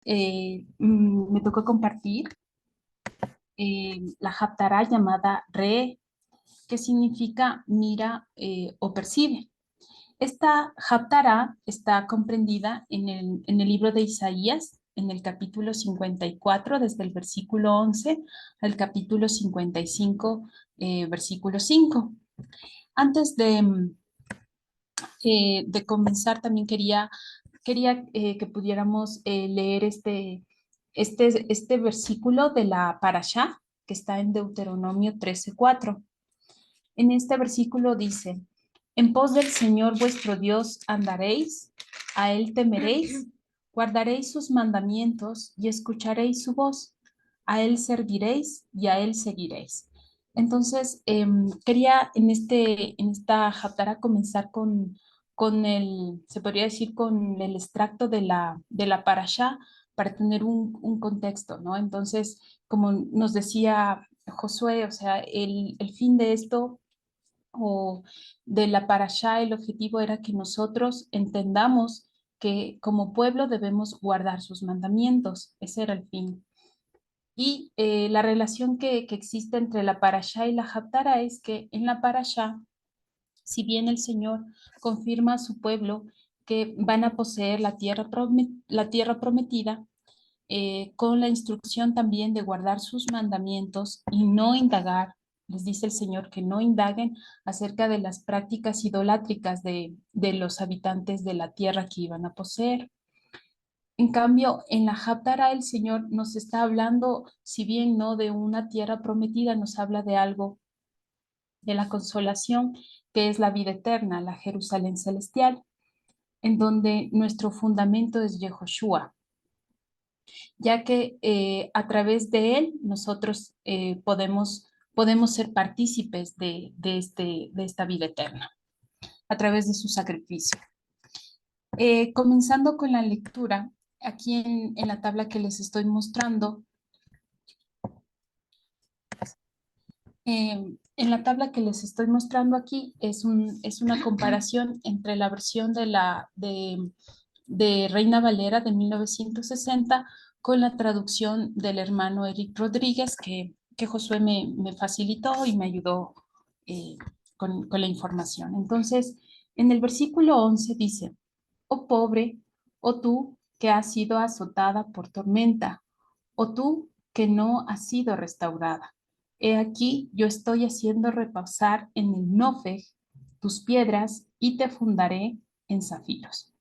me tocó compartir la Haftarah llamada Re, que significa mira o percibe. Esta Haftarah está comprendida en el libro de Isaías, en el capítulo 54, desde el versículo 11 al capítulo 55, versículo 5. Antes de comenzar, también quería que pudiéramos leer este versículo de la Parashá, que está en Deuteronomio 13:4. En este versículo dice, en pos del Señor vuestro Dios andaréis, a Él temeréis, guardaréis sus mandamientos y escucharéis su voz, a Él serviréis y a Él seguiréis. Entonces, quería en esta Haftarah comenzar se podría decir, con el extracto de la Parashá para tener un contexto, ¿no? Entonces, como nos decía Josué, o sea, el fin de esto o de la parashá, el objetivo era que nosotros entendamos que como pueblo debemos guardar sus mandamientos. Ese era el fin. Y la relación que existe entre la parashá y la haftarah es que en la parashá, si bien el Señor confirma a su pueblo que van a poseer la tierra prometida, con la instrucción también de guardar sus mandamientos y no indagar. Les dice el Señor que no indaguen acerca de las prácticas idolátricas de los habitantes de la tierra que iban a poseer. En cambio, en la Haftarah el Señor nos está hablando, si bien no de una tierra prometida, nos habla de algo, de la consolación, que es la vida eterna, la Jerusalén celestial, en donde nuestro fundamento es Yehoshua, ya que a través de él nosotros podemos ser partícipes de esta vida eterna, a través de su sacrificio. Comenzando con la lectura, aquí en la tabla que les estoy mostrando, en la tabla que les estoy mostrando aquí es una comparación entre la versión de Reina Valera de 1960 con la traducción del hermano Eric Rodríguez que Josué me facilitó y me ayudó eh, con la información. Entonces, en el versículo 11 dice, oh pobre, oh tú que has sido azotada por tormenta, oh tú que no has sido restaurada. He aquí, yo estoy haciendo reposar en el Nofeg tus piedras y te fundaré en zafiros.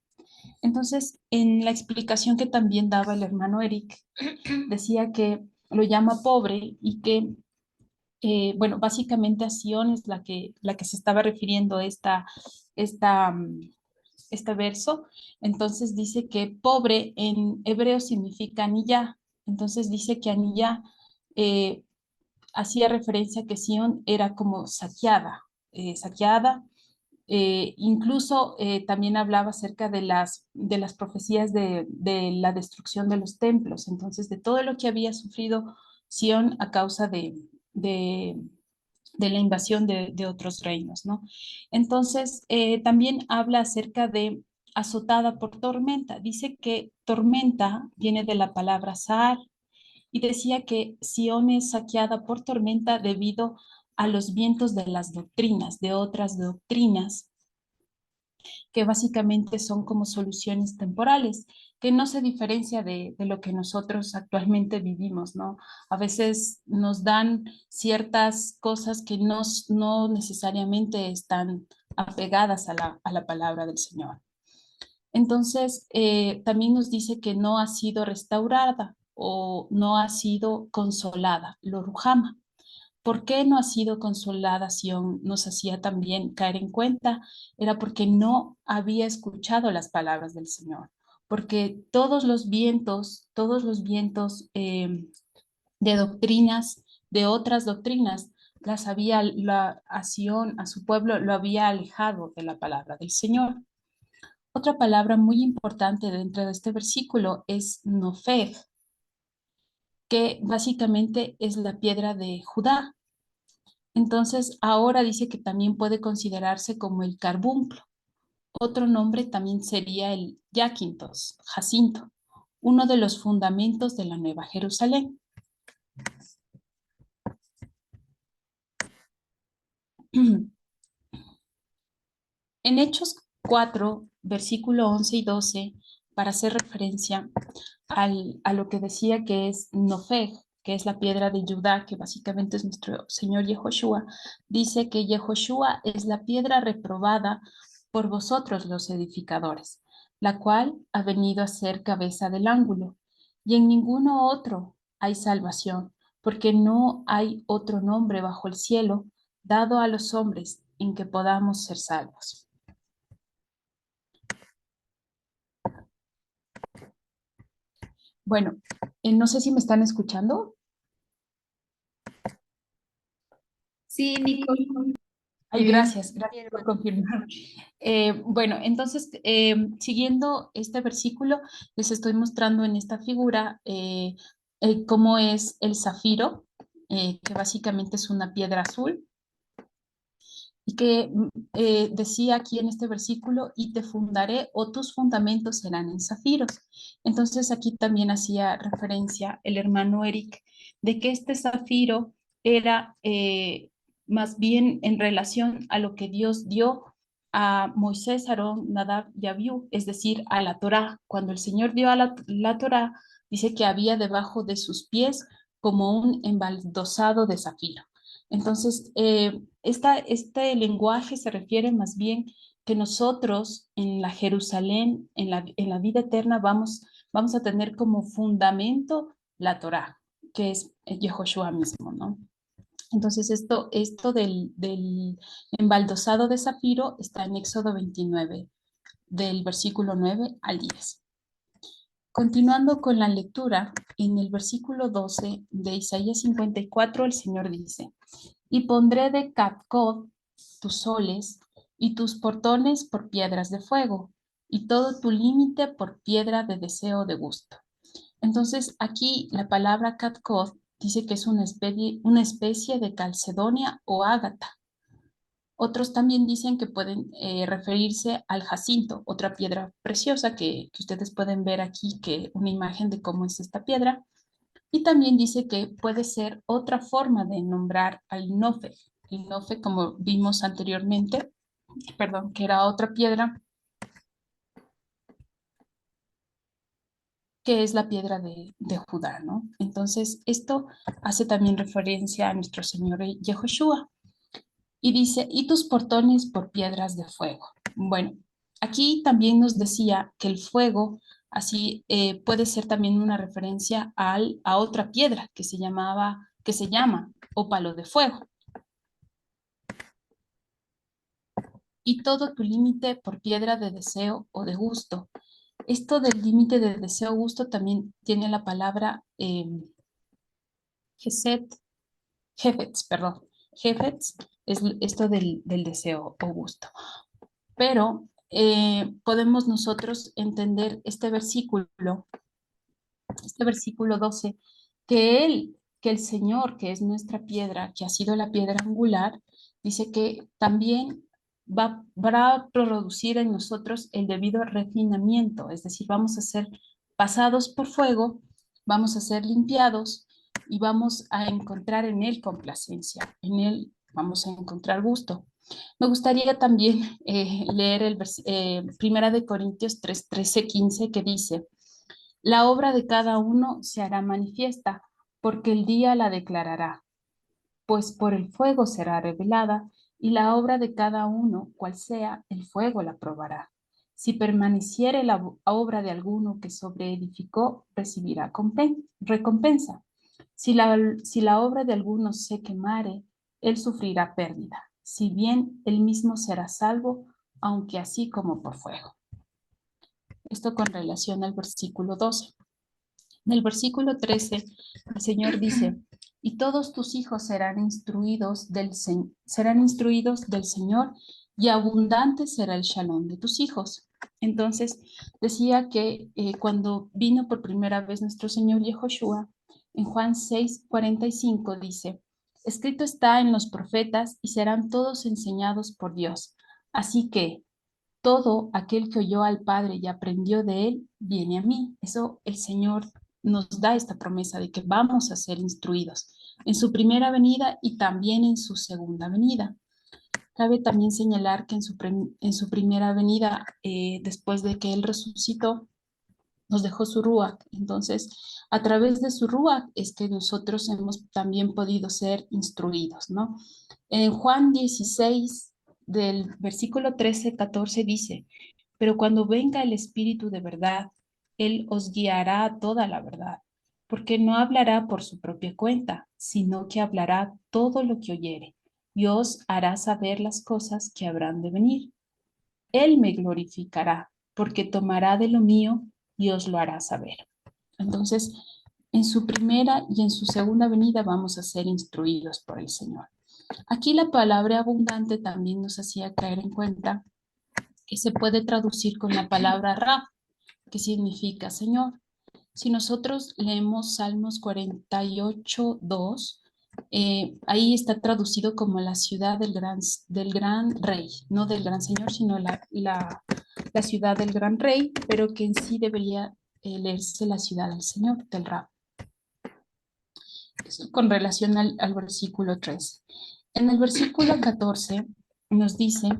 Entonces, en la explicación que también daba el hermano Eric, decía que lo llama pobre y que, bueno, básicamente a Sion es la que se estaba refiriendo esta, mm, este verso. Entonces dice que pobre en hebreo significa anilla. Entonces dice que anilla hacía referencia a que Sion era como saqueada. Incluso también hablaba acerca de las profecías de la destrucción de los templos, entonces de todo lo que había sufrido Sion a causa de, de la invasión de otros reinos, ¿no? Entonces, también habla acerca de azotada por tormenta. Dice que tormenta viene de la palabra Sahar, y decía que Sion es saqueada por tormenta debido a los vientos de las doctrinas, de otras doctrinas, que básicamente son como soluciones temporales, que no se diferencia de lo que nosotros actualmente vivimos, ¿no? A veces nos dan ciertas cosas que no necesariamente están apegadas a la palabra del Señor. Entonces, también nos dice que no ha sido restaurada o no ha sido consolada, lo rujama. ¿Por qué no ha sido consolada Sion? Nos hacía también caer en cuenta, era porque no había escuchado las palabras del Señor, porque todos los vientos de doctrinas, de otras doctrinas, a Sion, a su pueblo, lo había alejado de la palabra del Señor. Otra palabra muy importante dentro de este versículo es Nofeg, que básicamente es la piedra de Judá. Entonces, ahora dice que también puede considerarse como el carbunclo. Otro nombre también sería el Jacinto, uno de los fundamentos de la Nueva Jerusalén. En Hechos 4, versículo 11 y 12, para hacer referencia a lo que decía que es Nofeg, que es la piedra de Judá, que básicamente es nuestro Señor Yehoshua, dice que Yehoshua es la piedra reprobada por vosotros los edificadores, la cual ha venido a ser cabeza del ángulo, y en ninguno otro hay salvación, porque no hay otro nombre bajo el cielo dado a los hombres en que podamos ser salvos. Bueno, no sé si me están escuchando. Sí, Nicole. Ay, Muy bien. gracias, Sí, gracias por hermana. confirmar. Bueno, entonces, siguiendo este versículo, les estoy mostrando en esta figura cómo es el zafiro, que básicamente es una piedra azul, y que decía aquí en este versículo, y te fundaré o tus fundamentos serán en zafiros. Entonces aquí también hacía referencia el hermano Eric de que este zafiro era más bien en relación a lo que Dios dio a Moisés, Aarón, Nadab y Abiú, es decir, a la Torá. Cuando el Señor dio a la Torá, dice que había debajo de sus pies como un embaldosado de zafiro. Entonces, este lenguaje se refiere más bien que nosotros en la Jerusalén, en la vida eterna, vamos a tener como fundamento la Torá, que es Yehoshua mismo, ¿no? Entonces, esto del embaldosado de zafiro está en Éxodo 29, del versículo 9 al 10. Continuando con la lectura, en el versículo 12 de Isaías 54, el Señor dice, y pondré de Catcod tus soles y tus portones por piedras de fuego y todo tu límite por piedra de deseo de gusto. Entonces aquí la palabra Catcod dice que es una especie de calcedonia o ágata. Otros también dicen que pueden referirse al jacinto, otra piedra preciosa que ustedes pueden ver aquí, que una imagen de cómo es esta piedra. Y también dice que puede ser otra forma de nombrar al inofe. El inofe, como vimos anteriormente, perdón, que era otra piedra, que es la piedra de Judá, ¿no? Entonces, esto hace también referencia a nuestro Señor Yehoshua. Y dice, y tus portones por piedras de fuego. Bueno, aquí también nos decía que el fuego, así puede ser también una referencia a otra piedra que se llama ópalo de fuego. Y todo tu límite por piedra de deseo o de gusto. Esto del límite de deseo o gusto también tiene la palabra Jefetz, perdón. Jefetz es esto del deseo o gusto. Pero podemos nosotros entender este versículo 12, que el Señor, que es nuestra piedra, que ha sido la piedra angular, dice que también va a producir en nosotros el debido refinamiento, es decir, vamos a ser pasados por fuego, vamos a ser limpiados y vamos a encontrar en Él complacencia, en Él vamos a encontrar gusto. Me gustaría también leer Primera de Corintios 3, 13, 15, que dice, la obra de cada uno se hará manifiesta, porque el día la declarará, pues por el fuego será revelada, y la obra de cada uno, cual sea, el fuego la probará. Si permaneciere la obra de alguno que sobreedificó, recibirá recompensa. Si la obra de alguno se quemare, él sufrirá pérdida, si bien él mismo será salvo, aunque así como por fuego. Esto con relación al versículo 12. En el versículo 13, el Señor dice, y todos tus hijos serán instruidos del Señor, y abundante será el shalom de tus hijos. Entonces, decía que cuando vino por primera vez nuestro Señor Yehoshua, en Juan 6:45 dice, escrito está en los profetas y serán todos enseñados por Dios. Así que todo aquel que oyó al Padre y aprendió de él, viene a mí. Eso el Señor nos da esta promesa de que vamos a ser instruidos en su primera venida y también en su segunda venida. Cabe también señalar que en su primera venida, después de que Él resucitó, nos dejó su Ruach. Entonces, a través de su Ruach es que nosotros hemos también podido ser instruidos, ¿no? En Juan 16, del versículo 13-14 dice, pero cuando venga el Espíritu de verdad, Él os guiará a toda la verdad, porque no hablará por su propia cuenta, sino que hablará todo lo que oyere, y os hará saber las cosas que habrán de venir. Él me glorificará, porque tomará de lo mío y os lo hará saber. Entonces, en su primera y en su segunda venida vamos a ser instruidos por el Señor. Aquí la palabra abundante también nos hacía caer en cuenta que se puede traducir con la palabra Rab, que significa Señor. Si nosotros leemos Salmos 48:2, ahí está traducido como la ciudad del gran rey, no del gran señor, sino la ciudad del gran rey, pero que en sí debería leerse la ciudad del Señor, del Rab. Eso con relación al versículo 3. En el versículo 14 nos dice,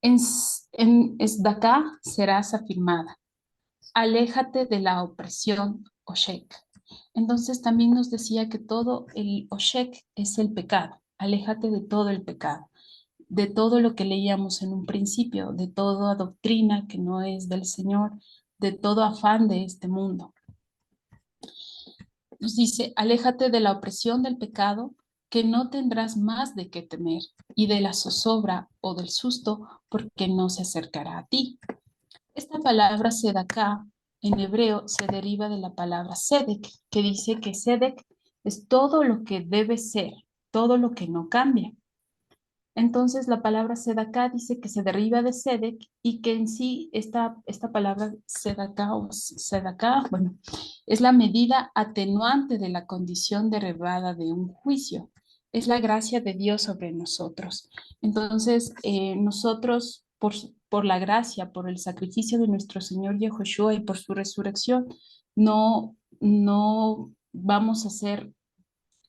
en Esdacá serás afirmada, aléjate de la opresión, Oshek. Entonces también nos decía que todo el Oshek es el pecado, aléjate de todo el pecado, de todo lo que leíamos en un principio, de toda doctrina que no es del Señor, de todo afán de este mundo. Nos dice, aléjate de la opresión del pecado, que no tendrás más de qué temer, y de la zozobra o del susto, porque no se acercará a ti. Esta palabra sedaká en hebreo se deriva de la palabra sedek, que dice que sedek es todo lo que debe ser, todo lo que no cambia. Entonces la palabra sedaká dice que se deriva de sedek y que en sí esta palabra sedaká, bueno, es la medida atenuante de la condición derivada de un juicio. Es la gracia de Dios sobre nosotros. Entonces, nosotros, por la gracia, por el sacrificio de nuestro Señor Yehoshua y por su resurrección, no vamos a ser,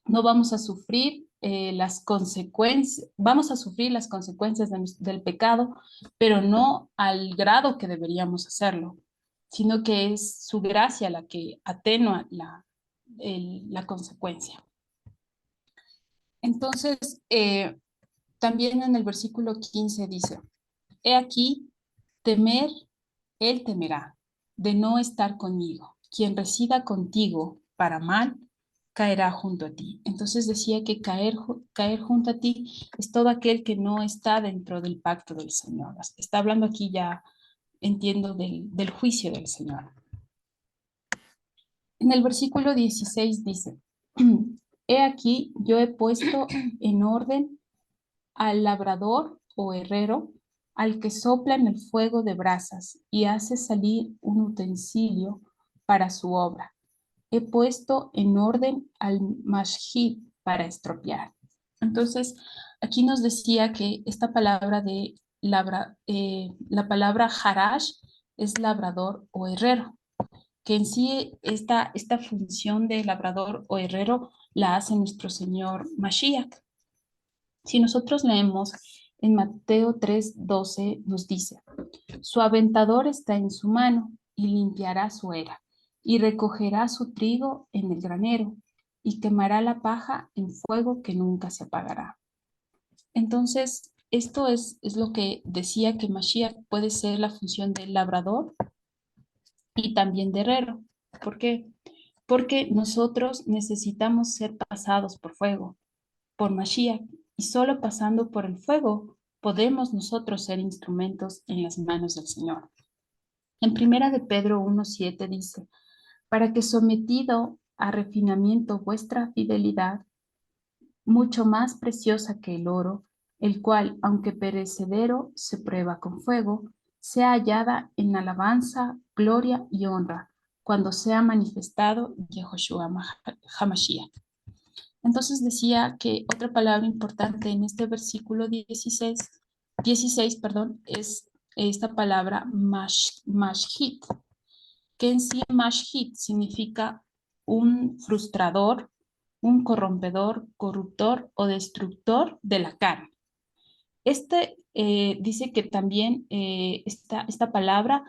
no vamos a sufrir las consecuencias, vamos a sufrir las consecuencias del pecado, pero no al grado que deberíamos hacerlo, sino que es su gracia la que atenúa la consecuencia. Entonces, también en el versículo 15 dice, he aquí, temer, él temerá, de no estar conmigo. Quien resida contigo para mal, caerá junto a ti. Entonces decía que caer junto a ti es todo aquel que no está dentro del pacto del Señor. Está hablando aquí ya, entiendo, del juicio del Señor. En el versículo 16 dice, he aquí, yo he puesto en orden al labrador o herrero, al que sopla en el fuego de brasas y hace salir un utensilio para su obra. He puesto en orden al mashhid para estropear. Entonces, aquí nos decía que esta palabra la palabra harash es labrador o herrero, que en sí esta función de labrador o herrero la hace nuestro Señor Mashiach. Si nosotros leemos en Mateo 3:12, nos dice, su aventador está en su mano y limpiará su era y recogerá su trigo en el granero y quemará la paja en fuego que nunca se apagará. Entonces, esto es lo que decía que Mashiach puede ser la función del labrador y también de herrero. ¿Por qué? Porque nosotros necesitamos ser pasados por fuego, por Mashiach, y solo pasando por el fuego podemos nosotros ser instrumentos en las manos del Señor. En primera de Pedro 1:7 dice, para que sometido a refinamiento vuestra fidelidad, mucho más preciosa que el oro, el cual, aunque perecedero, se prueba con fuego, sea hallada en alabanza, gloria y honra, cuando sea manifestado Yehoshua HaMashiach. Entonces decía que otra palabra importante en este versículo 16, perdón, es esta palabra mashhit, que en sí mashhit significa un frustrador, un corrompedor, corruptor o destructor de la carne. Dice que también esta palabra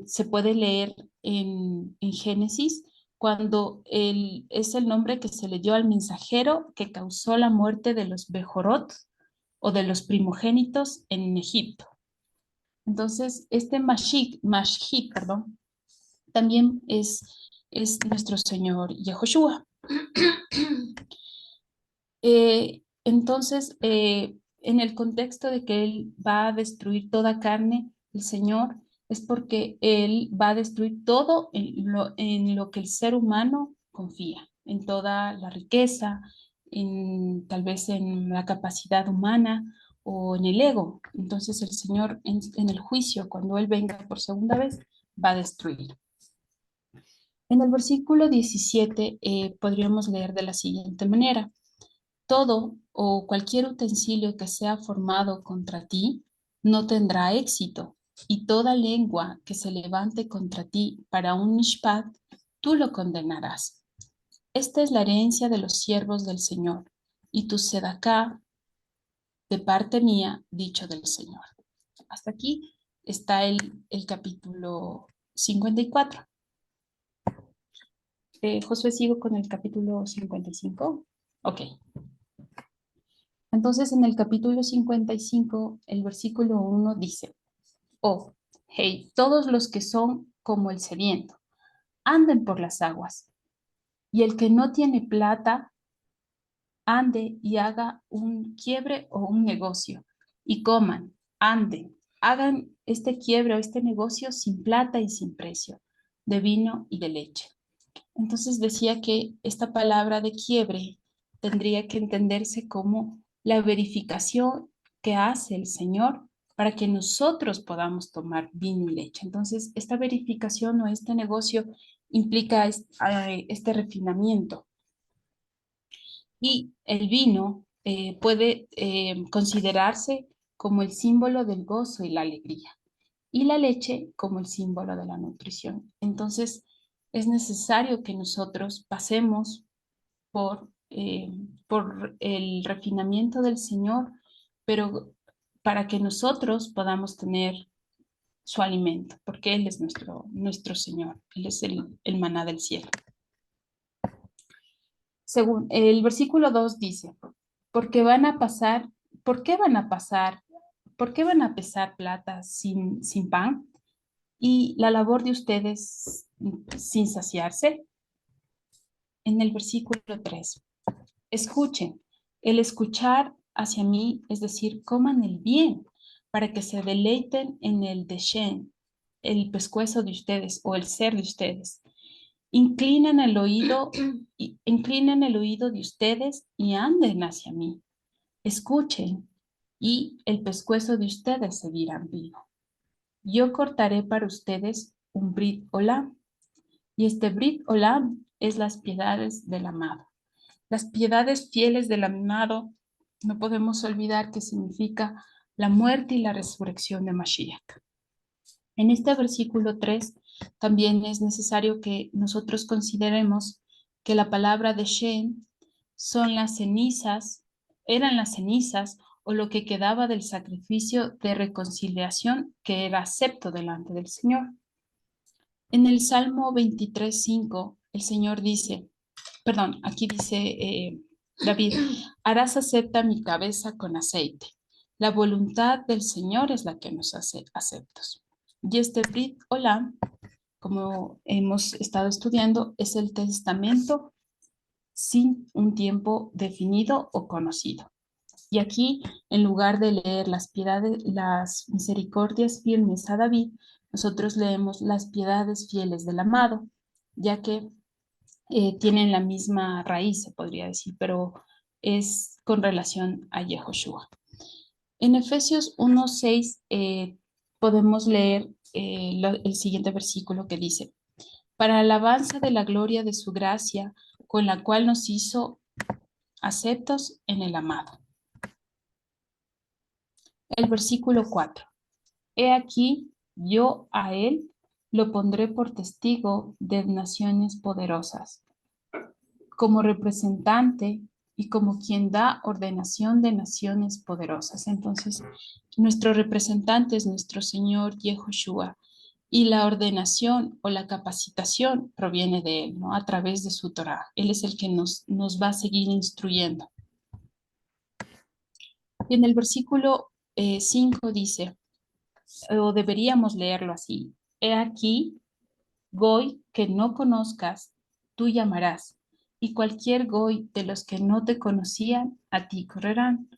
se puede leer en Génesis cuando es el nombre que se le dio al mensajero que causó la muerte de los Bejorot o de los primogénitos en Egipto. Entonces, este Mashhit, perdón, también es nuestro Señor Yehoshua. Entonces, en el contexto de que Él va a destruir toda carne, el Señor, es porque Él va a destruir todo en lo que el ser humano confía, en toda la riqueza, tal vez en la capacidad humana o en el ego. Entonces el Señor en el juicio, cuando Él venga por segunda vez, va a destruir. En el versículo 17 podríamos leer de la siguiente manera. Todo o cualquier utensilio que sea formado contra ti no tendrá éxito, y toda lengua que se levante contra ti para un mishpat, tú lo condenarás. Esta es la herencia de los siervos del Señor, y tu sedacá de parte mía, dicho del Señor. Hasta aquí está el capítulo 54. Josué, ¿sigo con el capítulo 55? Ok. Entonces, en el capítulo 55, el versículo 1 dice, oh, hey, todos los que son como el sediento, anden por las aguas, y el que no tiene plata, ande y haga un quiebre o un negocio, y coman, anden, hagan este quiebre o este negocio sin plata y sin precio, de vino y de leche. Entonces decía que esta palabra de quiebre tendría que entenderse como la verificación que hace el Señor para que nosotros podamos tomar vino y leche. Entonces, esta verificación o este negocio implica este refinamiento. Y el vino puede considerarse como el símbolo del gozo y la alegría, y la leche como el símbolo de la nutrición. Entonces, es necesario que nosotros pasemos por el refinamiento del Señor, pero para que nosotros podamos tener su alimento, porque Él es nuestro Señor, Él es el maná del cielo. Según el versículo 2 dice, porque van a pasar, ¿por qué van a pasar? ¿Por qué van a pesar plata sin pan? Y la labor de ustedes sin saciarse. En el versículo 3, escuchen, el escuchar hacia mí, es decir, coman el bien, para que se deleiten en el deshen, el pescuezo de ustedes o el ser de ustedes. Inclinen el oído de ustedes y anden hacia mí. Escuchen, y el pescuezo de ustedes seguirán vivo. Yo cortaré para ustedes un Brit Olam, y este Brit Olam es las piedades del amado. Las piedades fieles del amado, no podemos olvidar que significa la muerte y la resurrección de Mashiach. En este versículo 3 también es necesario que nosotros consideremos que la palabra de Shem son las cenizas, eran las cenizas o lo que quedaba del sacrificio de reconciliación que era acepto delante del Señor. En el Salmo 23:5, el Señor dice, perdón, aquí dice David, harás acepta mi cabeza con aceite. La voluntad del Señor es la que nos hace aceptos. Y este Brit Olam, como hemos estado estudiando, es el testamento sin un tiempo definido o conocido. Y aquí, en lugar de leer las piedades, las misericordias firmes a David, nosotros leemos las piedades fieles del amado, ya que tienen la misma raíz, se podría decir, pero es con relación a Yehoshua. En Efesios 1:6 podemos leer el siguiente versículo que dice, para alabanza de la gloria de su gracia, con la cual nos hizo aceptos en el amado. El versículo 4. He aquí, yo a él lo pondré por testigo de naciones poderosas, como representante y como quien da ordenación de naciones poderosas. Entonces, nuestro representante es nuestro Señor Yehoshua y la ordenación o la capacitación proviene de Él, ¿no? A través de su Torah. Él es el que nos va a seguir instruyendo. Y en el versículo 5 dice, o deberíamos leerlo así, he aquí, Goy que no conozcas, tú llamarás, y cualquier Goy de los que no te conocían, a ti correrán,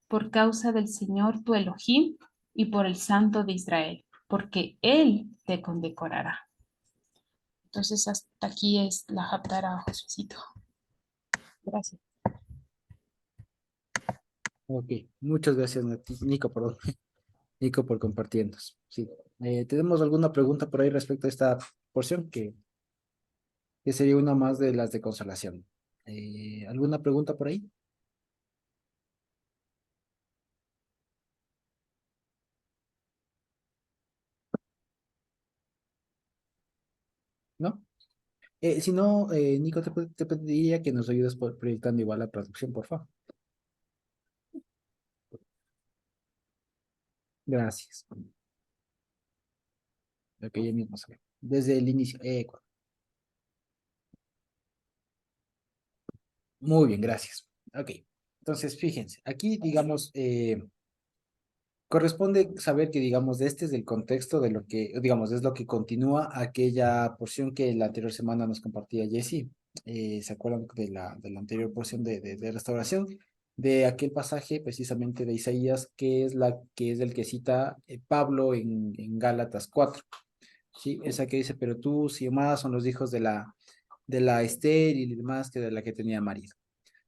por causa del Señor tu Elohim y por el Santo de Israel, porque Él te condecorará. Entonces, hasta aquí es la Haftarah, Josuecito. Gracias. Ok, muchas gracias, Nico, perdón. Nico, por compartirnos. Sí. ¿Tenemos alguna pregunta por ahí respecto a esta porción? Que sería una más de las de consolación. ¿Alguna pregunta por ahí? ¿No? Si no, Nico, te pediría que nos ayudes proyectando igual la traducción, por favor. Gracias. Ok, ya mismo sale. Desde el inicio. Muy bien, gracias. Ok. Entonces, fíjense, aquí, digamos, corresponde saber que, digamos, este es el contexto de lo que, digamos, es lo que continúa aquella porción que la anterior semana nos compartía Jesse. ¿Se acuerdan de la anterior porción de restauración? De aquel pasaje precisamente de Isaías, que es el que cita Pablo en Gálatas 4. Sí, esa que dice, pero tú, si más son los hijos de la estéril y demás que de la que tenía marido.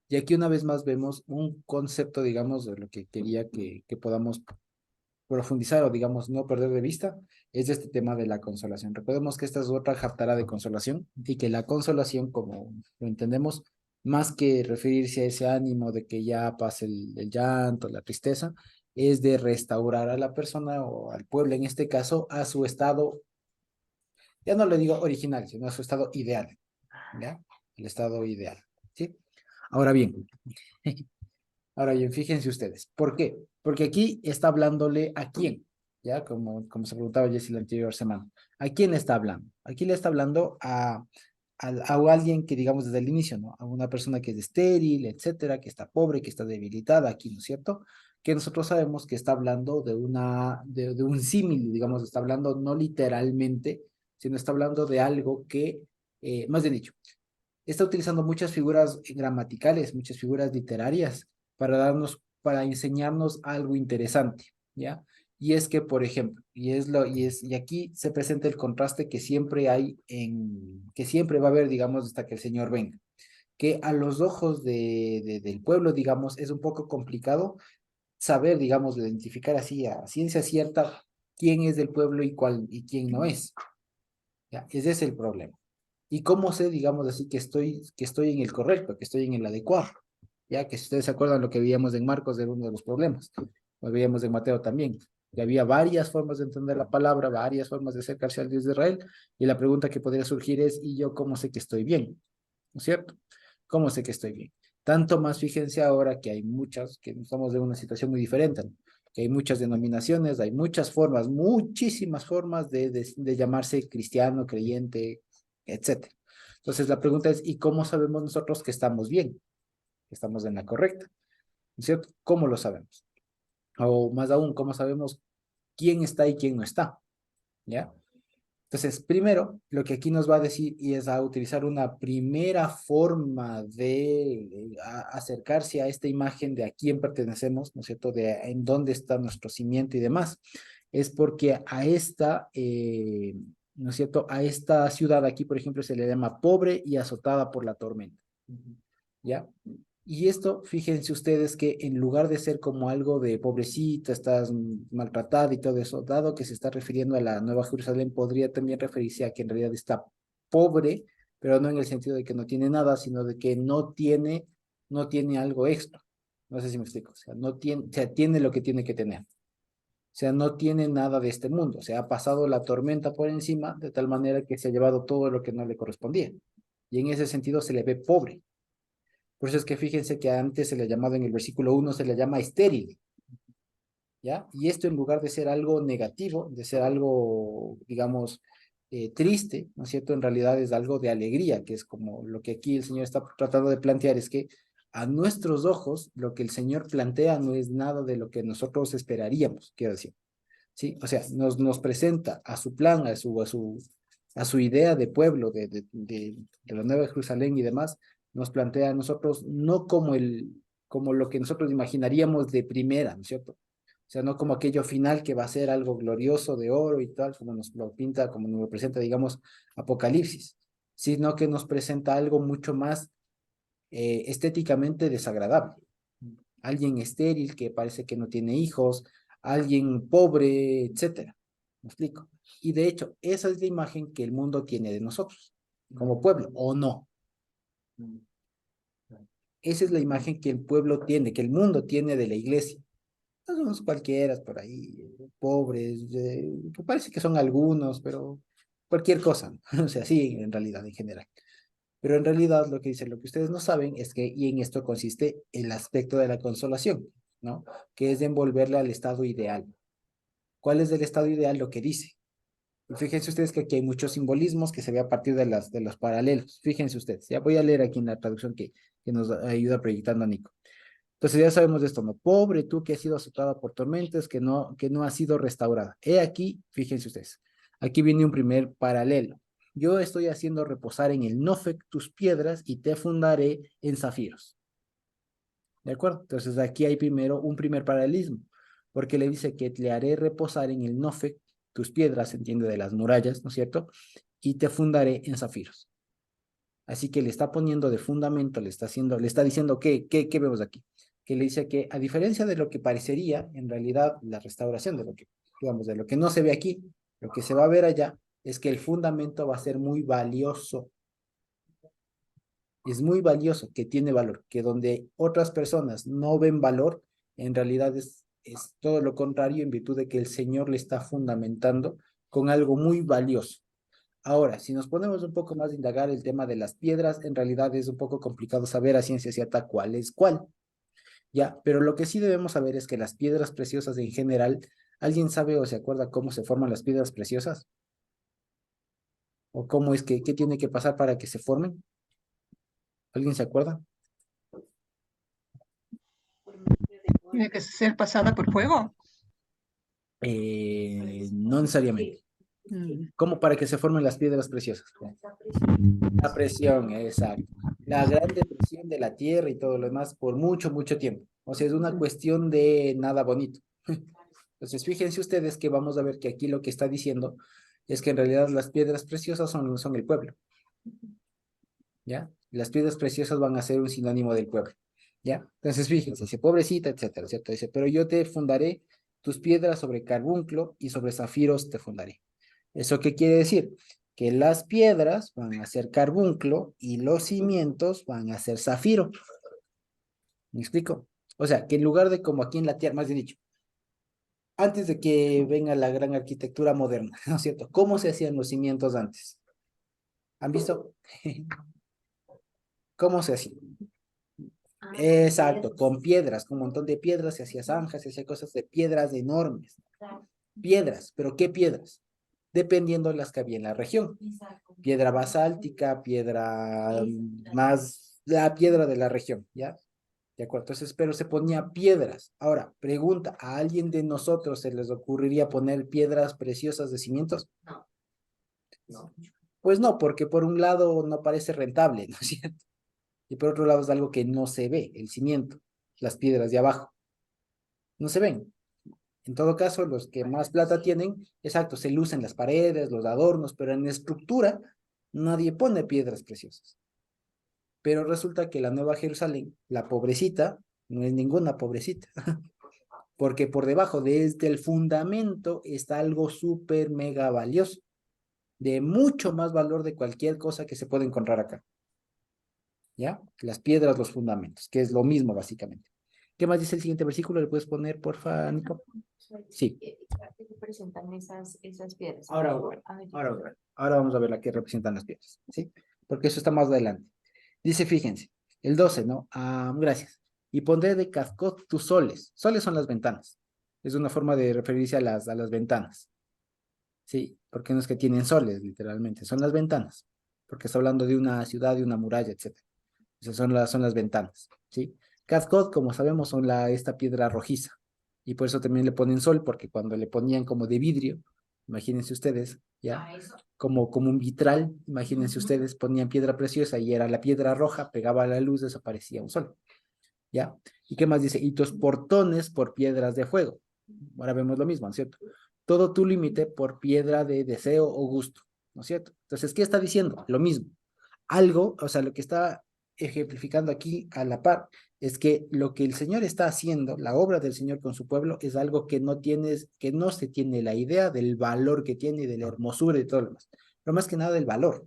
Y aquí una vez más vemos un concepto, digamos, de lo que quería que podamos profundizar o, digamos, no perder de vista, es este tema de la consolación. Recordemos que esta es otra haftará de consolación y que la consolación, como lo entendemos, más que referirse a ese ánimo de que ya pase el llanto, la tristeza, es de restaurar a la persona o al pueblo, en este caso, a su estado, ya no le digo original, sino a su estado ideal, ¿ya? El estado ideal, ¿sí? Ahora bien, ahora bien, fíjense ustedes, ¿por qué? Porque aquí está hablándole a quién, ¿ya? Como se preguntaba Jessy la anterior semana. ¿A quién le está hablando? Aquí le está hablando a alguien que, digamos, desde el inicio, ¿no? A una persona que es estéril, etcétera, que está pobre, que está debilitada aquí, ¿no es cierto? Que nosotros sabemos que está hablando de un símil, digamos, está hablando no literalmente, sino está hablando de algo que, más bien dicho, está utilizando muchas figuras gramaticales, muchas figuras literarias para enseñarnos algo interesante, ¿ya? Y es que, por ejemplo, y aquí se presenta el contraste que siempre que siempre va a haber, digamos, hasta que el Señor venga, que a los ojos del pueblo, digamos, es un poco complicado saber, digamos, identificar así a ciencia cierta quién es del pueblo y quién no es, ¿ya? Ese es el problema. ¿Y cómo sé, digamos así, que estoy en el correcto, que estoy en el adecuado? Ya que si ustedes se acuerdan lo que veíamos en Marcos era uno de los problemas, lo veíamos en Mateo también, que había varias formas de entender la palabra, varias formas de acercarse al Dios de Israel, y la pregunta que podría surgir es, ¿y yo cómo sé que estoy bien? ¿No es cierto? ¿Cómo sé que estoy bien? Tanto más fíjense ahora que hay muchas, que estamos de una situación muy diferente, ¿no? Que hay muchas denominaciones, hay muchas formas, muchísimas formas de llamarse cristiano, creyente, etcétera. Entonces la pregunta es, ¿y cómo sabemos nosotros que estamos bien? Que estamos en la correcta, ¿no es cierto? ¿Cómo lo sabemos? O más aún, ¿cómo sabemos quién está y quién no está? ¿Ya? Entonces, primero, lo que aquí nos va a decir y es a utilizar una primera forma de acercarse a esta imagen de a quién pertenecemos, ¿no es cierto? De en dónde está nuestro cimiento y demás, es porque a esta, ¿no es cierto? A esta ciudad aquí, por ejemplo, se le llama pobre y azotada por la tormenta, ¿ya? Y esto, fíjense ustedes que en lugar de ser como algo de pobrecita, estás maltratada y todo eso, dado que se está refiriendo a la Nueva Jerusalén, podría también referirse a que en realidad está pobre, pero no en el sentido de que no tiene nada, sino de que no tiene algo extra. No sé si me explico. O sea, no tiene, o sea, tiene lo que tiene que tener. sea, no tiene nada de este mundo. O sea, ha pasado la tormenta por encima de tal manera que se ha llevado todo lo que no le correspondía. Y en ese sentido se le ve pobre. Por eso es que fíjense que antes se le ha llamado en el versículo 1, se le llama estéril. ¿Ya? Y esto en lugar de ser algo negativo, de ser algo, digamos, triste, ¿no es cierto? En realidad es algo de alegría, que es como lo que aquí el Señor está tratando de plantear, es que a nuestros ojos lo que el Señor plantea no es nada de lo que nosotros esperaríamos, quiero decir, ¿sí? O sea, nos presenta a su plan, a su idea de pueblo, de la Nueva Jerusalén y demás, nos plantea a nosotros no como como lo que nosotros imaginaríamos de primera, ¿no es cierto? O sea, no como aquello final que va a ser algo glorioso de oro y tal, como nos lo pinta, como nos lo presenta, digamos, Apocalipsis, sino que nos presenta algo mucho más estéticamente desagradable. Alguien estéril que parece que no tiene hijos, alguien pobre, etcétera. ¿Me explico? Y de hecho, esa es la imagen que el mundo tiene de nosotros, como pueblo, ¿o no? Esa es la imagen que el pueblo tiene, que el mundo tiene de la iglesia. No son unos cualquiera por ahí, pobres, que parece que son algunos, pero cualquier cosa, ¿no? O sea, sí, en realidad, en general. Pero en realidad lo que dice, lo que ustedes no saben es que, y en esto consiste el aspecto de la consolación, ¿no? Que es de envolverle al estado ideal. ¿Cuál es el estado ideal? Lo que dice. Y fíjense ustedes que aquí hay muchos simbolismos que se ve a partir de los paralelos. Fíjense ustedes, ya voy a leer aquí en la traducción que nos ayuda proyectando a Nico. Entonces ya sabemos de esto, ¿no? Pobre tú que has sido azotada por tormentas, que no has sido restaurada. He aquí, fíjense ustedes, aquí viene un primer paralelo. Yo estoy haciendo reposar en el Nofec tus piedras y te fundaré en zafiros. ¿De acuerdo? Entonces aquí hay primero un primer paralelismo, porque le dice que le haré reposar en el Nofec tus piedras, se entiende de las murallas, ¿no es cierto? Y te fundaré en zafiros. Así que le está poniendo de fundamento, le está diciendo ¿qué vemos aquí? Que le dice que a diferencia de lo que parecería, en realidad la restauración de lo que, digamos, de lo que no se ve aquí, lo que se va a ver allá, es que el fundamento va a ser muy valioso. Es muy valioso, que tiene valor, que donde otras personas no ven valor, en realidad es todo lo contrario en virtud de que el Señor le está fundamentando con algo muy valioso. Ahora, si nos ponemos un poco más a indagar el tema de las piedras, en realidad es un poco complicado saber a ciencia cierta cuál es cuál, ¿ya? Pero lo que sí debemos saber es que las piedras preciosas en general, ¿alguien sabe o se acuerda cómo se forman las piedras preciosas? ¿O cómo es qué tiene que pasar para que se formen? ¿Alguien se acuerda? ¿Tiene que ser pasada por fuego? No necesariamente. ¿Cómo para que se formen las piedras preciosas? La presión, exacto. La gran depresión de la tierra y todo lo demás por mucho, mucho tiempo. O sea, es una cuestión de nada bonito. Entonces, fíjense ustedes que vamos a ver que aquí lo que está diciendo es que en realidad las piedras preciosas son el pueblo. ¿Ya? Las piedras preciosas van a ser un sinónimo del pueblo. ¿Ya? Entonces, fíjense, dice, pobrecita, etcétera, ¿cierto? Dice, pero yo te fundaré tus piedras sobre carbunclo y sobre zafiros te fundaré. ¿Eso qué quiere decir? Que las piedras van a ser carbunclo y los cimientos van a ser zafiro. ¿Me explico? O sea, que en lugar de como aquí en la tierra, más bien dicho, antes de que venga la gran arquitectura moderna, ¿no es cierto? ¿Cómo se hacían los cimientos antes? ¿Han visto? ¿Cómo se hacía? Exacto, con piedras, con un montón de piedras, se hacía zanjas, se hacía cosas de piedras enormes. Piedras, pero ¿qué piedras? Dependiendo de las que había en la región. Piedra basáltica, piedra más, la piedra de la región, ¿ya? De acuerdo, entonces, pero se ponía piedras. Ahora, pregunta, ¿a alguien de nosotros se les ocurriría poner piedras preciosas de cimientos? No. Pues no, porque por un lado no parece rentable, ¿no es cierto? Y por otro lado es algo que no se ve, el cimiento, las piedras de abajo, no se ven. En todo caso, los que más plata tienen, exacto, se lucen las paredes, los adornos, pero en estructura nadie pone piedras preciosas. Pero resulta que la Nueva Jerusalén, la pobrecita, no es ninguna pobrecita, porque por debajo, desde el fundamento, está algo súper mega valioso, de mucho más valor de cualquier cosa que se puede encontrar acá. ¿Ya? Las piedras, los fundamentos, que es lo mismo básicamente. ¿Qué más dice el siguiente versículo? ¿Le puedes poner, porfa, Nico? Sí. ¿Qué representan esas piedras? Ahora vamos a ver la que representan las piedras, ¿sí? Porque eso está más adelante. Dice, fíjense, el 12, ¿no? Gracias. Y pondré de cascot tus soles. Soles son las ventanas. Es una forma de referirse a las ventanas. Sí, porque no es que tienen soles, literalmente, son las ventanas. Porque está hablando de una ciudad, de una muralla, etcétera. Esas son las ventanas, ¿sí? Cascot, como sabemos, son esta piedra rojiza. Y por eso también le ponen sol, porque cuando le ponían como de vidrio, imagínense ustedes, ¿ya? Como un vitral, imagínense ustedes, ponían piedra preciosa y era la piedra roja, pegaba la luz, desaparecía un sol, ¿ya? ¿Y qué más dice? Y tus portones por piedras de fuego. Ahora vemos lo mismo, ¿no es cierto? Todo tu límite por piedra de deseo o gusto, ¿no es cierto? Entonces, ¿qué está diciendo? Lo mismo. Algo, o sea, lo que está ejemplificando aquí a la par es que lo que el Señor está haciendo, la obra del Señor con su pueblo, es algo que que no se tiene la idea del valor que tiene y de la hermosura y todo lo demás. Pero más que nada del valor,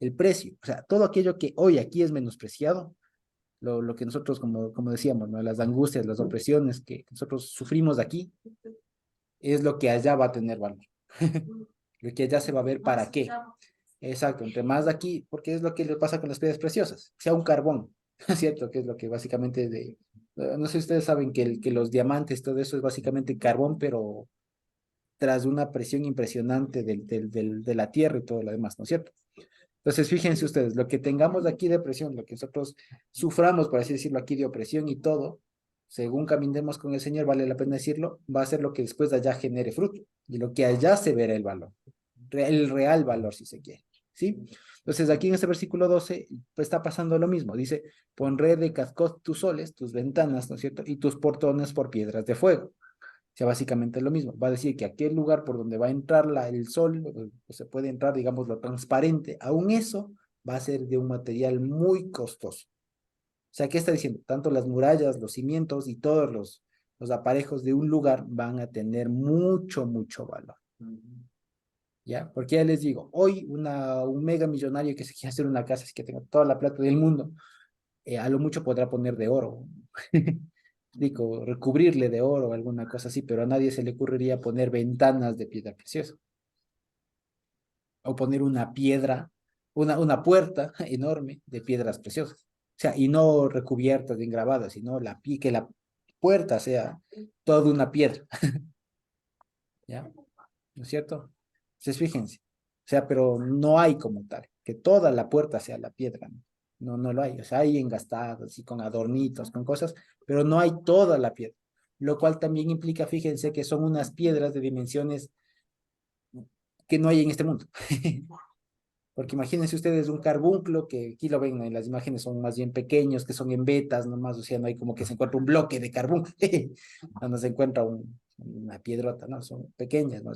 el precio, o sea, todo aquello que hoy aquí es menospreciado, lo que nosotros, como decíamos, ¿no? Las angustias, las opresiones que nosotros sufrimos aquí, es lo que allá va a tener valor. Lo que allá se va a ver para qué. Exacto, entre más de aquí, porque es lo que le pasa con las piedras preciosas, sea un carbón, ¿cierto? Que es lo que básicamente no sé si ustedes saben que los diamantes, todo eso es básicamente carbón, pero tras una presión impresionante de la tierra y todo lo demás, ¿no es cierto? Entonces, fíjense ustedes, lo que tengamos aquí de presión, lo que nosotros suframos, por así decirlo, aquí de opresión y todo, según caminemos con el Señor, vale la pena decirlo, va a ser lo que después de allá genere fruto, y lo que allá se verá el valor, el real valor, si se quiere, ¿sí? Entonces, aquí en este versículo 12, pues está pasando lo mismo, dice, pondré de cascot tus soles, tus ventanas, ¿no es cierto? Y tus portones por piedras de fuego. O sea, básicamente es lo mismo. Va a decir que aquel lugar por donde va a entrar el sol, pues se puede entrar, digamos, lo transparente, aún eso va a ser de un material muy costoso. O sea, ¿qué está diciendo? Tanto las murallas, los cimientos y todos los aparejos de un lugar van a tener mucho, mucho valor. ¿Ya? Porque ya les digo, hoy un mega millonario que se quiere hacer una casa, así que tenga toda la plata del mundo, a lo mucho podrá poner de oro. Digo, recubrirle de oro o alguna cosa así, pero a nadie se le ocurriría poner ventanas de piedra preciosa. O poner una piedra, una puerta enorme de piedras preciosas. O sea, y no recubiertas, bien grabadas, sino que la puerta sea toda una piedra. ¿Ya? ¿No es cierto? Entonces, fíjense. O sea, pero no hay como tal, que toda la puerta sea la piedra, ¿no? No lo hay. O sea, hay engastadas y con adornitos, con cosas, pero no hay toda la piedra. Lo cual también implica, fíjense, que son unas piedras de dimensiones que no hay en este mundo. Porque imagínense ustedes un carbunclo, que aquí lo ven, ¿no? En las imágenes son más bien pequeños, que son en vetas nomás, o sea, no hay como que se encuentra un bloque de carbunclo, cuando se encuentra una piedrota, ¿no? Son pequeñas, ¿no?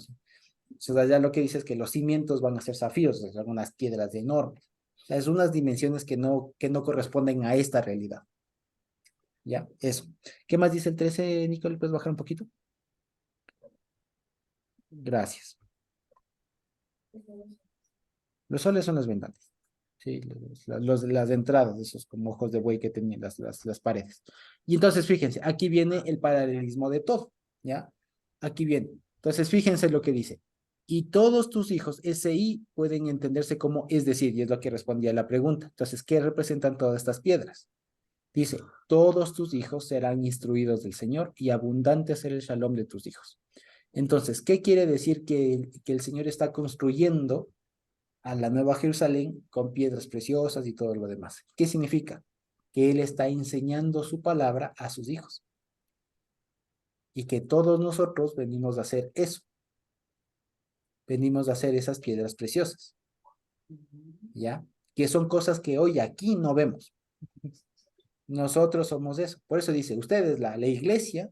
Entonces allá lo que dice es que los cimientos van a ser zafíos, o sea, son unas piedras enormes. O sea, es unas dimensiones que no corresponden a esta realidad. ¿Ya? Eso. ¿Qué más dice el 13, Nicole? ¿Puedes bajar un poquito? Gracias. Los soles son las ventanas. Sí, las entradas, esos como ojos de buey que tenían las paredes. Y entonces, fíjense, aquí viene el paralelismo de todo, ¿ya? Aquí viene. Entonces, fíjense lo que dice. Y todos tus hijos, ese I pueden entenderse como es decir, y es lo que respondía a la pregunta. Entonces, ¿qué representan todas estas piedras? Dice, todos tus hijos serán instruidos del Señor y abundante será el shalom de tus hijos. Entonces, ¿qué quiere decir que el Señor está construyendo a la Nueva Jerusalén con piedras preciosas y todo lo demás? ¿Qué significa? Que Él está enseñando su palabra a sus hijos. Y que todos nosotros venimos a hacer eso. Venimos a hacer esas piedras preciosas. ¿Ya? Que son cosas que hoy aquí no vemos. Nosotros somos eso. Por eso dice, ustedes, la iglesia,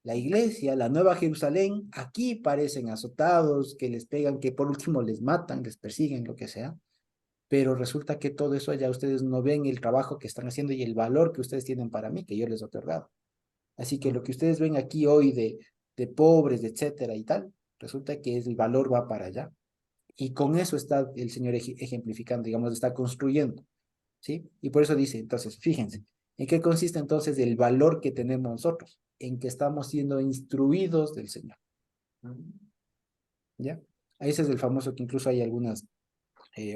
la Nueva Jerusalén, aquí parecen azotados, que les pegan, que por último les matan, les persiguen, lo que sea. Pero resulta que todo eso ya ustedes no ven el trabajo que están haciendo y el valor que ustedes tienen para mí, que yo les he otorgado. Así que lo que ustedes ven aquí hoy de pobres, etcétera y tal, resulta que el valor va para allá. Y con eso está el Señor ejemplificando, digamos, está construyendo, ¿sí? Y por eso dice, entonces, fíjense, ¿En qué consiste entonces el valor que tenemos nosotros? En que estamos siendo instruidos del Señor. ¿Ya? Ese es el famoso que incluso hay algunas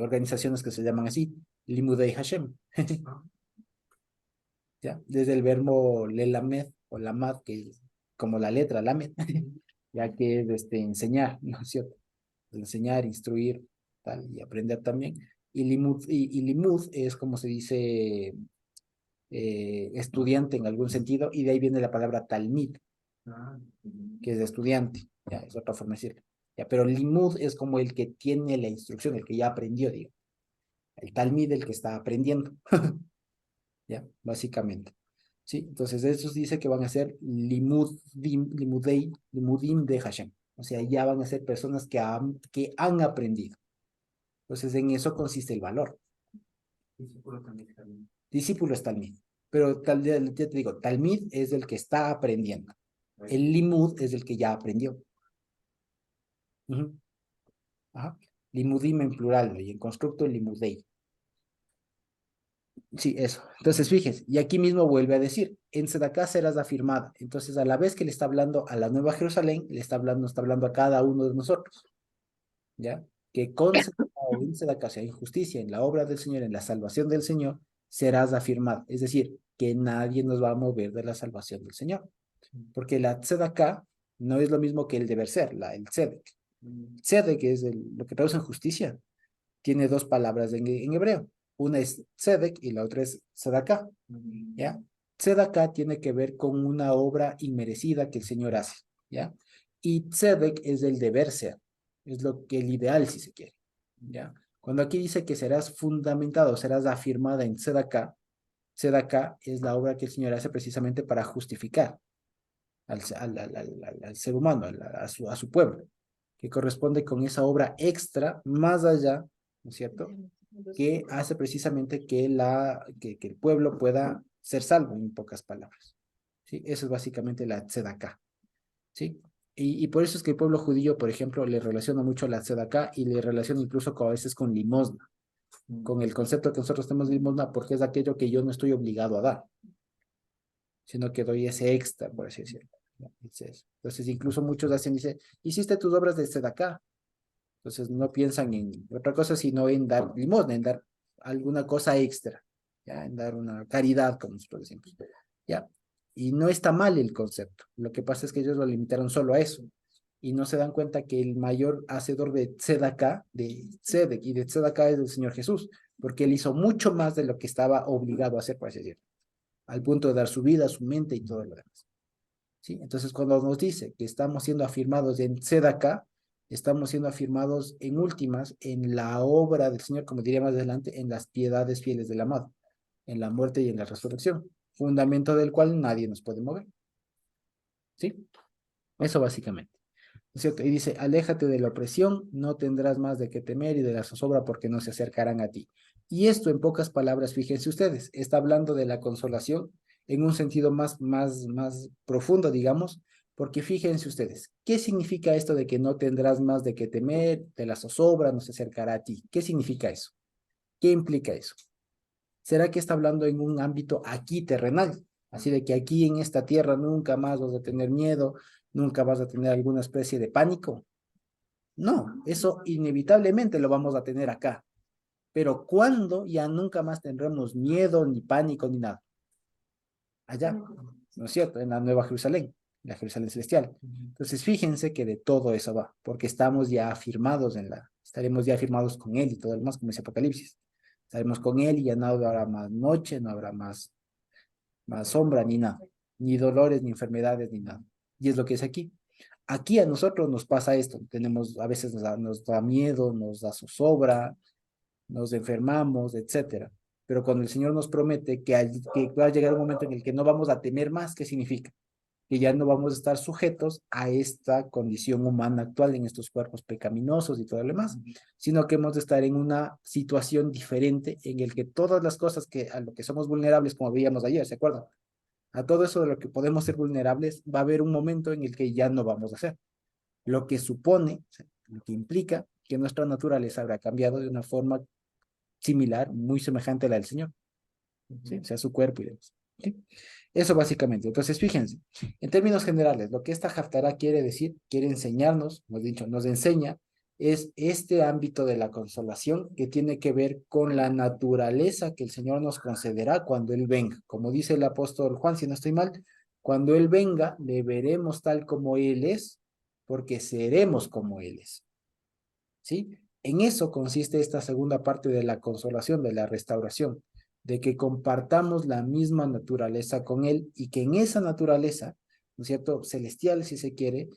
organizaciones que se llaman así, Limudei Hashem. ¿Ya? Desde el verbo lelamed o lamad, que es como la letra lamed, ya que es enseñar, ¿no es cierto? Enseñar, instruir, tal, y aprender también. Y limud es como se dice estudiante en algún sentido, y de ahí viene la palabra talmid, que es de estudiante, ya, es otra forma de decirlo. Ya, pero limud es como el que tiene la instrucción, el que ya aprendió, digo. El talmid, el que está aprendiendo. Ya, básicamente. Sí, entonces esos dice que van a ser limudim de Hashem. O sea, ya van a ser personas que han aprendido. Entonces en eso consiste el valor. Discípulo es talmid. Pero ya te digo, talmid es el que está aprendiendo. El limud es el que ya aprendió. Ajá. Limudim en plural, y en constructo limudei. Sí, eso. Entonces, fíjense, y aquí mismo vuelve a decir, en Sedaká serás afirmada. Entonces, a la vez que le está hablando a la Nueva Jerusalén, está hablando a cada uno de nosotros, ¿ya? Que con Sedaká o en Sedaká, o sea, en justicia, en la obra del Señor, en la salvación del Señor, serás afirmada. Es decir, que nadie nos va a mover de la salvación del Señor. Porque la Sedaká no es lo mismo que el deber ser, el Tzedek. Tzedek es lo que traduce en justicia. Tiene dos palabras en hebreo. Una es tzedek y la otra es tzedaká, ¿ya? Tzedaká tiene que ver con una obra inmerecida que el Señor hace, ¿ya? Y tzedek es el deber ser, es el ideal, si se quiere, ¿ya? Cuando aquí dice que serás fundamentado, serás afirmada en tzedaká, tzedaká es la obra que el Señor hace precisamente para justificar al ser humano, a su pueblo, que corresponde con esa obra extra más allá, ¿no es cierto?, que hace precisamente que el pueblo pueda ser salvo, en pocas palabras. ¿Sí? Eso es básicamente la tzedaká. ¿Sí? Y por eso es que el pueblo judío, por ejemplo, le relaciona mucho la tzedaká y le relaciona incluso a veces con limosna, con el concepto que nosotros tenemos de limosna, porque es aquello que yo no estoy obligado a dar, sino que doy ese extra, por así decirlo. Entonces, incluso muchos dice, hiciste tus obras de tzedaká. Entonces, no piensan en otra cosa, sino en dar limosna, en dar alguna cosa extra, ¿ya? En dar una caridad, como nosotros decimos, ¿ya? Y no está mal el concepto. Lo que pasa es que ellos lo limitaron solo a eso. Y no se dan cuenta que el mayor hacedor de tzedaká, de tzedek y de tzedaká es el Señor Jesús, porque él hizo mucho más de lo que estaba obligado a hacer, por así decirlo, al punto de dar su vida, su mente y todo lo demás. ¿Sí? Entonces, cuando nos dice que estamos siendo afirmados en tzedaká, estamos siendo afirmados en últimas en la obra del Señor, como diría más adelante, en las piedades fieles del amado, en la muerte y en la resurrección, fundamento del cual nadie nos puede mover. ¿Sí? Eso básicamente. ¿No es cierto? Y dice, aléjate de la opresión, no tendrás más de qué temer y de la zozobra porque no se acercarán a ti. Y esto, en pocas palabras, fíjense ustedes, está hablando de la consolación en un sentido más profundo, digamos, porque fíjense ustedes, ¿qué significa esto de que no tendrás más de qué temer, de la zozobra, no se acercará a ti? ¿Qué significa eso? ¿Qué implica eso? ¿Será que está hablando en un ámbito aquí terrenal? Así de que aquí en esta tierra nunca más vas a tener miedo, nunca vas a tener alguna especie de pánico. No, eso inevitablemente lo vamos a tener acá. Pero ¿cuándo ya nunca más tendremos miedo, ni pánico, ni nada? Allá, ¿no es cierto? En la Nueva Jerusalén, la Jerusalén celestial. Entonces, fíjense que de todo eso va, porque estamos ya afirmados estaremos ya afirmados con Él y todo lo demás, como dice Apocalipsis. Estaremos con Él y ya no habrá más noche, no habrá más sombra, ni nada, ni dolores, ni enfermedades, ni nada. Y es lo que es aquí. Aquí a nosotros nos pasa esto, a veces nos da miedo, nos da zozobra, nos enfermamos, etcétera. Pero cuando el Señor nos promete que va a llegar un momento en el que no vamos a temer más, ¿qué significa? Que ya no vamos a estar sujetos a esta condición humana actual en estos cuerpos pecaminosos y todo lo demás, sino que hemos de estar en una situación diferente en el que todas las cosas a lo que somos vulnerables, como veíamos ayer, ¿se acuerdan? A todo eso de lo que podemos ser vulnerables, va a haber un momento en el que ya no vamos a ser. Lo que supone, lo que implica que nuestra naturaleza habrá cambiado de una forma similar, muy semejante a la del Señor. ¿Sí? O sea, su cuerpo y demás. ¿Sí? Eso básicamente. Entonces, fíjense, en términos generales, lo que esta Haftará quiere decir, quiere enseñarnos, hemos dicho, nos enseña, es este ámbito de la consolación que tiene que ver con la naturaleza que el Señor nos concederá cuando Él venga. Como dice el apóstol Juan, si no estoy mal, cuando Él venga, le veremos tal como Él es, porque seremos como Él es. ¿Sí? En eso consiste esta segunda parte de la consolación, de la restauración, de que compartamos la misma naturaleza con Él y que en esa naturaleza, ¿no es cierto?, celestial, si se quiere,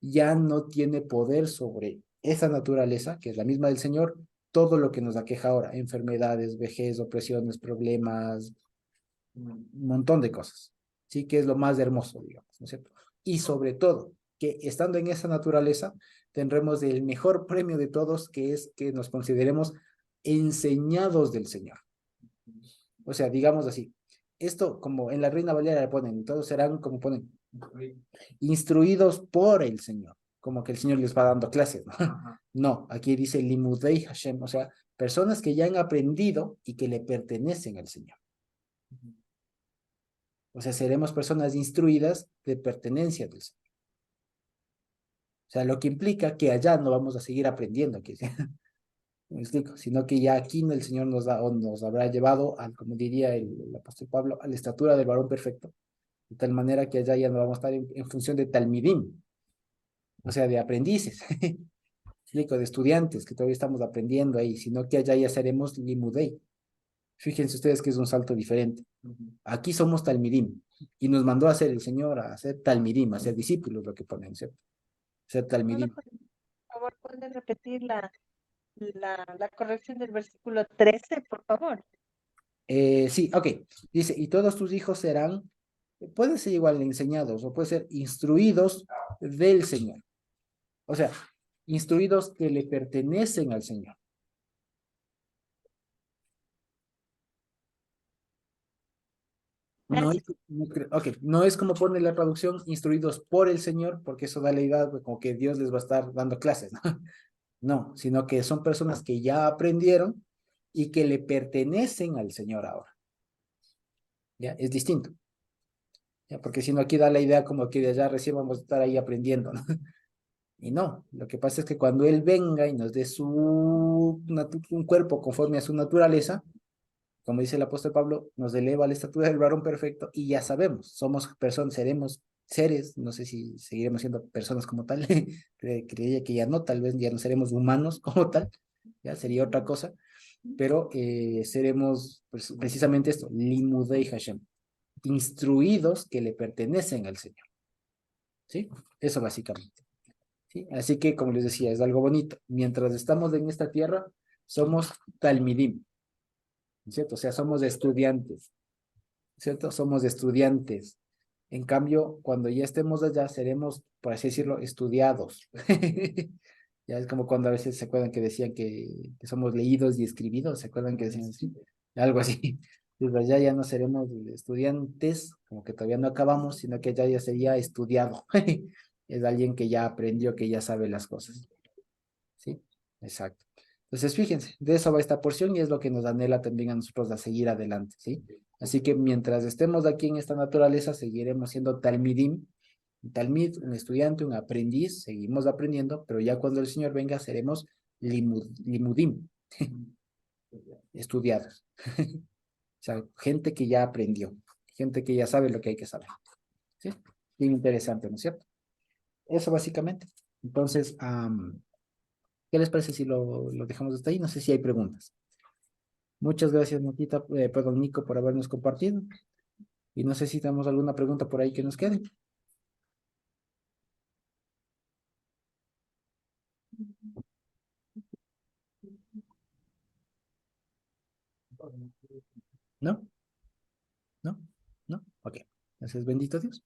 ya no tiene poder sobre esa naturaleza, que es la misma del Señor, todo lo que nos aqueja ahora, enfermedades, vejez, opresiones, problemas, un montón de cosas, ¿sí? Que es lo más hermoso, digamos, ¿no es cierto? Y sobre todo, que estando en esa naturaleza, tendremos el mejor premio de todos, que es que nos consideremos enseñados del Señor. O sea, digamos así, esto como en la Reina Valera le ponen, todos serán como ponen, instruidos por el Señor, como que el Señor les va dando clases, ¿no? No, aquí dice Limudei Hashem, o sea, personas que ya han aprendido y que le pertenecen al Señor. O sea, seremos personas instruidas de pertenencia del Señor. O sea, lo que implica que allá no vamos a seguir aprendiendo, que me explico, sino que ya aquí el Señor nos da, o nos habrá llevado, al, como diría el apóstol Pablo, a la estatura del varón perfecto, de tal manera que allá ya no vamos a estar en función de talmidim, o sea, de aprendices, explico, de estudiantes que todavía estamos aprendiendo ahí, sino que allá ya seremos limudei. Fíjense ustedes que es un salto diferente. Aquí somos talmidim, y nos mandó a hacer el Señor a hacer talmidim, a ser discípulos, lo que ponen, ¿cierto? Ser talmidim. Por favor, ¿puedes repetir la corrección del versículo 13, por favor? Sí, ok. Dice, y todos tus hijos serán, puede ser igual enseñados o puede ser instruidos del Señor. O sea, instruidos que le pertenecen al Señor. No es, no es como pone la traducción, instruidos por el Señor, porque eso da la idea de como que Dios les va a estar dando clases, ¿no? No, sino que son personas que ya aprendieron y que le pertenecen al Señor ahora. ¿Ya? Es distinto. ¿Ya? Porque si no, aquí da la idea como que de allá recién vamos a estar ahí aprendiendo, ¿no? Y no, lo que pasa es que cuando Él venga y nos dé un cuerpo conforme a su naturaleza, como dice el apóstol Pablo, nos eleva a la estatura del varón perfecto y ya sabemos, somos personas, seremos seres, no sé si seguiremos siendo personas como tal, creía que ya no, tal vez ya no seremos humanos como tal, ya sería otra cosa, pero seremos pues, precisamente esto, limudei Hashem, instruidos que le pertenecen al Señor, ¿sí? Eso básicamente. ¿Sí? Así que, como les decía, es algo bonito. Mientras estamos en esta tierra, somos talmidim, ¿cierto? O sea, somos estudiantes, ¿cierto? Somos estudiantes. En cambio, cuando ya estemos allá, seremos, por así decirlo, estudiados. Ya es como cuando a veces se acuerdan que decían que somos leídos y escribidos, ¿se acuerdan que decían así? Algo así. Desde allá ya no seremos estudiantes, como que todavía no acabamos, sino que allá ya sería estudiado. Es alguien que ya aprendió, que ya sabe las cosas. ¿Sí? Exacto. Entonces, fíjense, de eso va esta porción y es lo que nos anhela también a nosotros a seguir adelante, ¿sí? Así que mientras estemos aquí en esta naturaleza, seguiremos siendo talmidim, un talmid, un estudiante, un aprendiz, seguimos aprendiendo, pero ya cuando el Señor venga seremos limudim, estudiados. O sea, gente que ya aprendió, gente que ya sabe lo que hay que saber, ¿sí? Bien interesante, ¿no es cierto? Eso básicamente. Entonces, ¿qué les parece si lo dejamos hasta ahí? No sé si hay preguntas. Muchas gracias, Nikita, perdón, Nico, por habernos compartido. Y no sé si tenemos alguna pregunta por ahí que nos quede. ¿No? ¿No? ¿No? Ok. Entonces, bendito Dios.